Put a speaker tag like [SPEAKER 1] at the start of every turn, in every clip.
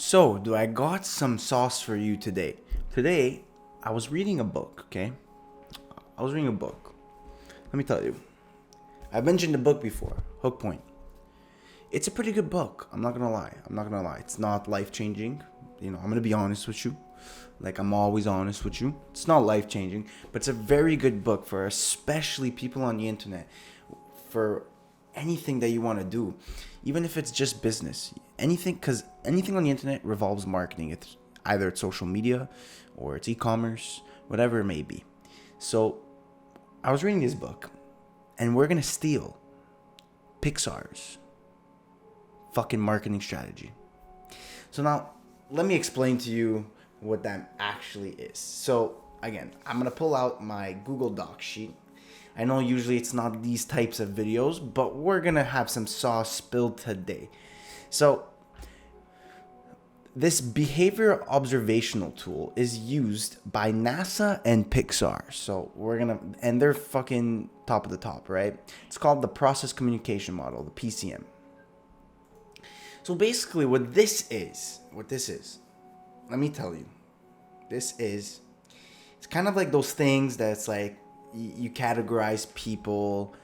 [SPEAKER 1] So, do I got some sauce for you today? Today, I was reading a book, okay? I was reading a book. Let me tell you. I've mentioned the book before, Hook Point. It's a pretty good book. I'm not gonna lie. It's not life-changing. I'm gonna be honest with you. Like, I'm always honest with you. It's not life-changing, but it's a very good book for especially people on the internet. For anything that you want to do, even if it's just business, anything, because anything on the internet revolves marketing. It's either it's social media or it's e-commerce, whatever it may be. So I was reading this book, and we're gonna steal Pixar's fucking marketing strategy. So now let me explain to you what that actually is. So again, I'm gonna pull out my Google Docs sheet. I know usually it's not these types of videos, but we're gonna have some sauce spilled today. So this behavior observational tool is used by NASA and Pixar. So and they're fucking top of the top, right? It's called the Process Communication Model, the PCM. So basically what this is, let me tell you, it's kind of like those things that's like, you categorize people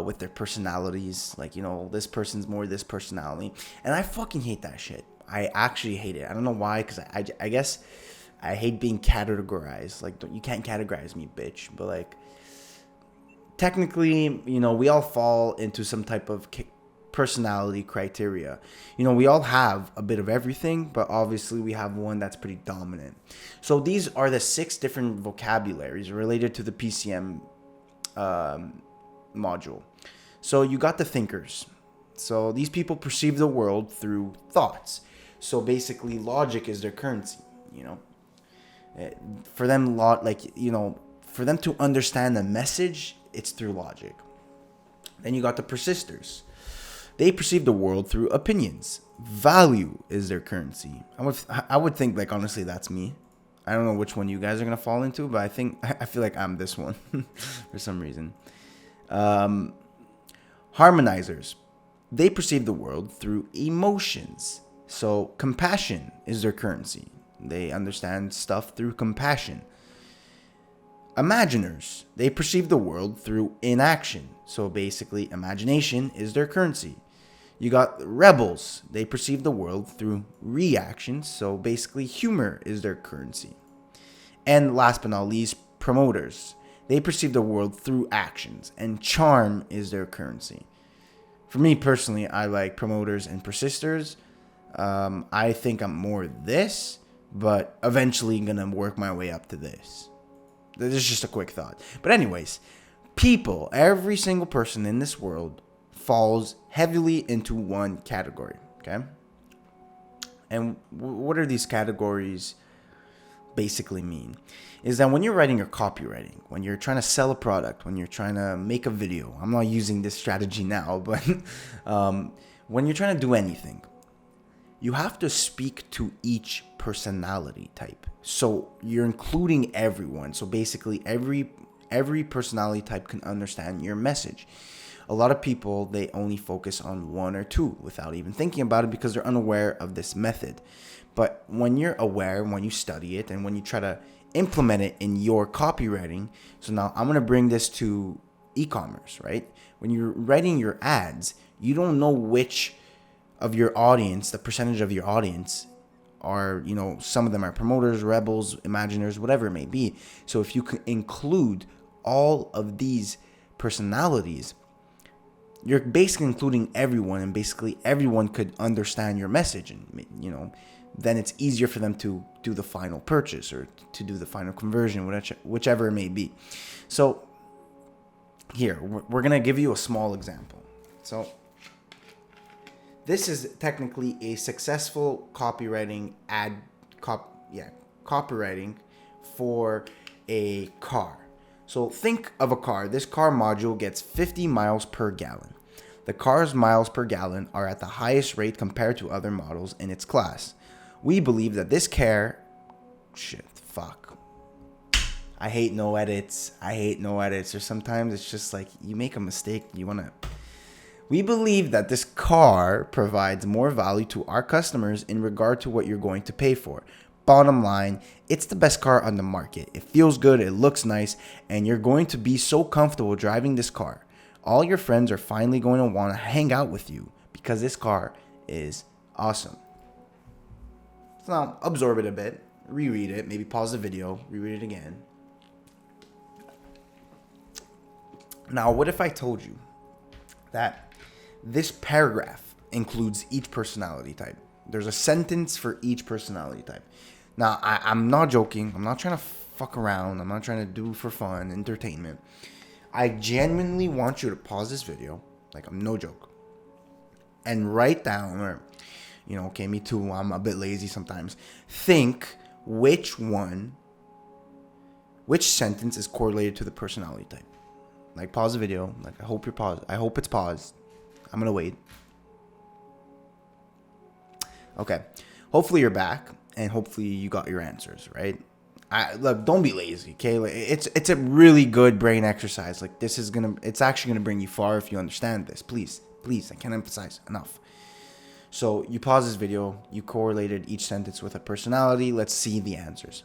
[SPEAKER 1] with their personalities. Like, this person's more this personality. And I fucking hate that shit. I actually hate it. I don't know why, because I guess I hate being categorized. Like, you can't categorize me, bitch. But, like, technically, we all fall into some type of personality criteria. We all have a bit of everything, but obviously we have one that's pretty dominant. So these are the 6 different vocabularies related to the PCM module. So you got the thinkers. So these people perceive the world through thoughts. So basically logic is their currency, For them, for them to understand the message, it's through logic. Then you got the persisters. They perceive the world through opinions. Value is their currency. I would think, like, honestly, that's me. I don't know which one you guys are gonna fall into, but I feel like I'm this one for some reason. Harmonizers. They perceive the world through emotions. So compassion is their currency. They understand stuff through compassion. Imaginers. They perceive the world through inaction. So basically, imagination is their currency. You got rebels. They perceive the world through reactions. So basically, humor is their currency. And last but not least, promoters. They perceive the world through actions. And charm is their currency. For me personally, I like promoters and persisters. I think I'm more this, but eventually going to work my way up to this. This is just a quick thought. But anyways, people, every single person in this world falls heavily into one category, okay? And what are these categories basically mean? Is that when you're writing your copywriting, when you're trying to sell a product, when you're trying to make a video, I'm not using this strategy now, but when you're trying to do anything, you have to speak to each personality type. So you're including everyone. So basically every personality type can understand your message. A lot of people, they only focus on one or two without even thinking about it because they're unaware of this method. But when you're aware, when you study it, and when you try to implement it in your copywriting, so now I'm going to bring this to e-commerce, right? When you're writing your ads, you don't know which of your audience, the percentage of your audience are, some of them are promoters, rebels, imaginers, whatever it may be. So if you can include all of these personalities, you're basically including everyone, and basically everyone could understand your message, and then it's easier for them to do the final purchase or to do the final conversion, whichever it may be. So here, we're going to give you a small example. So this is technically a successful copywriting copywriting for a car. So think of a car. This car module gets 50 miles per gallon. The car's miles per gallon are at the highest rate compared to other models in its class. We believe that this car... I hate no edits. Or sometimes it's just like you make a mistake. You want to... We believe that this car provides more value to our customers in regard to what you're going to pay for. Bottom line, it's the best car on the market. It feels good, it looks nice, and you're going to be so comfortable driving this car. All your friends are finally going to want to hang out with you because this car is awesome. So now, absorb it a bit, reread it, maybe pause the video, reread it again. Now, what if I told you that this paragraph includes each personality type? There's a sentence for each personality type. Now, I'm not joking. I'm not trying to fuck around. I'm not trying to do for fun, entertainment. I genuinely want you to pause this video, like I'm no joke, and write down, or, okay, me too, I'm a bit lazy sometimes. Think which sentence is correlated to the personality type. Like, pause the video. Like, I hope it's paused. I'm gonna wait. Okay. Hopefully you're back, and hopefully you got your answers, right? Look, don't be lazy, okay? Like, it's a really good brain exercise. Like, it's actually gonna bring you far if you understand this. Please, I can't emphasize enough. So you pause this video. You correlated each sentence with a personality. Let's see the answers.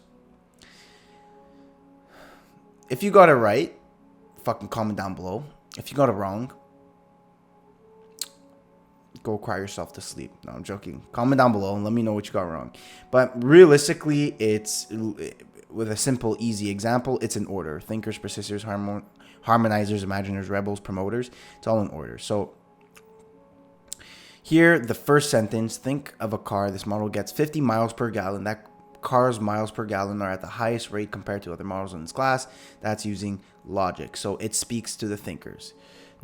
[SPEAKER 1] If you got it right, fucking comment down below. If you got it wrong, go cry yourself to sleep. No, I'm joking. Comment down below and let me know what you got wrong. But realistically, it's, with a simple, easy example, it's in order. Thinkers, persisters, harmonizers, imaginers, rebels, promoters. It's all in order. So here, the first sentence, think of a car. This model gets 50 miles per gallon. That car's miles per gallon are at the highest rate compared to other models in its class. That's using logic. So it speaks to the thinkers.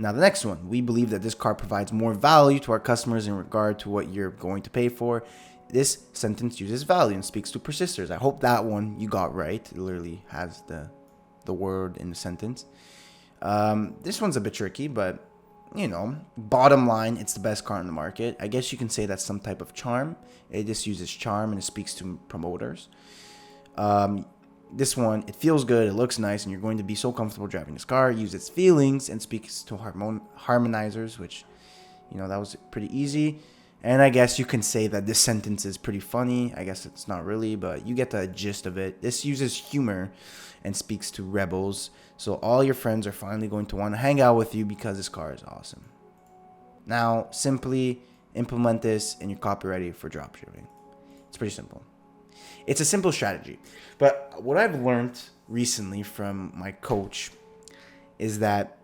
[SPEAKER 1] Now, the next one, we believe that this car provides more value to our customers in regard to what you're going to pay for. This sentence uses value and speaks to persisters. I hope that one you got right. It literally has the word in the sentence. This one's a bit tricky, but, bottom line, it's the best car on the market. I guess you can say that's some type of charm. It just uses charm and it speaks to promoters. This one, it feels good, it looks nice, and you're going to be so comfortable driving this car. Use its feelings and speaks to harmonizers, which, that was pretty easy. And I guess you can say that this sentence is pretty funny. I guess it's not really, but you get the gist of it. This uses humor and speaks to rebels. So all your friends are finally going to want to hang out with you because this car is awesome. Now, simply implement this and you're copy ready for dropshipping. It's pretty simple. It's a simple strategy. But what I've learned recently from my coach is that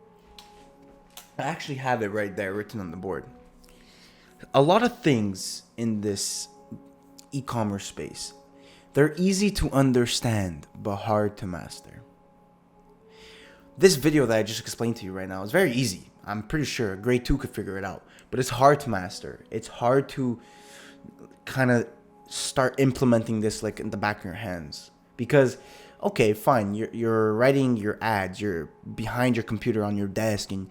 [SPEAKER 1] I actually have it right there written on the board. A lot of things in this e-commerce space, they're easy to understand but hard to master. This video that I just explained to you right now is very easy. I'm pretty sure grade 2 could figure it out. But it's hard to master. It's hard to kind of start implementing this like in the back of your hands. Because, okay, fine, you're writing your ads, you're behind your computer on your desk, and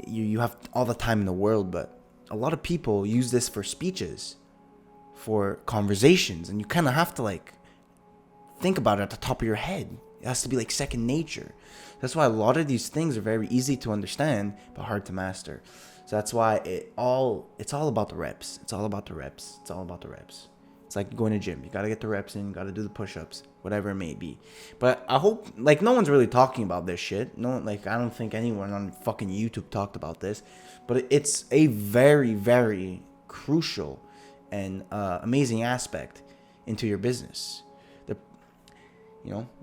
[SPEAKER 1] you have all the time in the world, but a lot of people use this for speeches, for conversations, and you kind of have to like think about it at the top of your head. It has to be like second nature. That's why a lot of these things are very easy to understand but hard to master. So that's why it's all about the reps. It's all about the reps. It's all about the reps. It's like going to gym. You got to get the reps in, got to do the push-ups, whatever it may be. But I hope, like, no one's really talking about this shit. No, like, I don't think anyone on fucking YouTube talked about this. But it's a very, very crucial and amazing aspect into your business.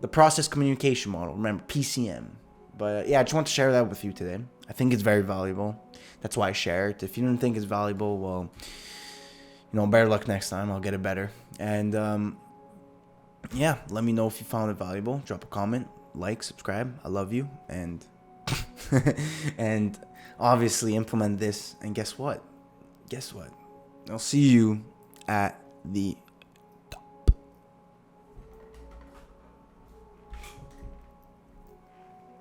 [SPEAKER 1] The process communication model. Remember, PCM. But yeah, I just want to share that with you today. I think it's very valuable. That's why I share it. If you didn't think it's valuable, well, better luck next time. I'll get it better. And yeah, let me know if you found it valuable. Drop a comment, like, subscribe. I love you. And and obviously implement this. And guess what? I'll see you at the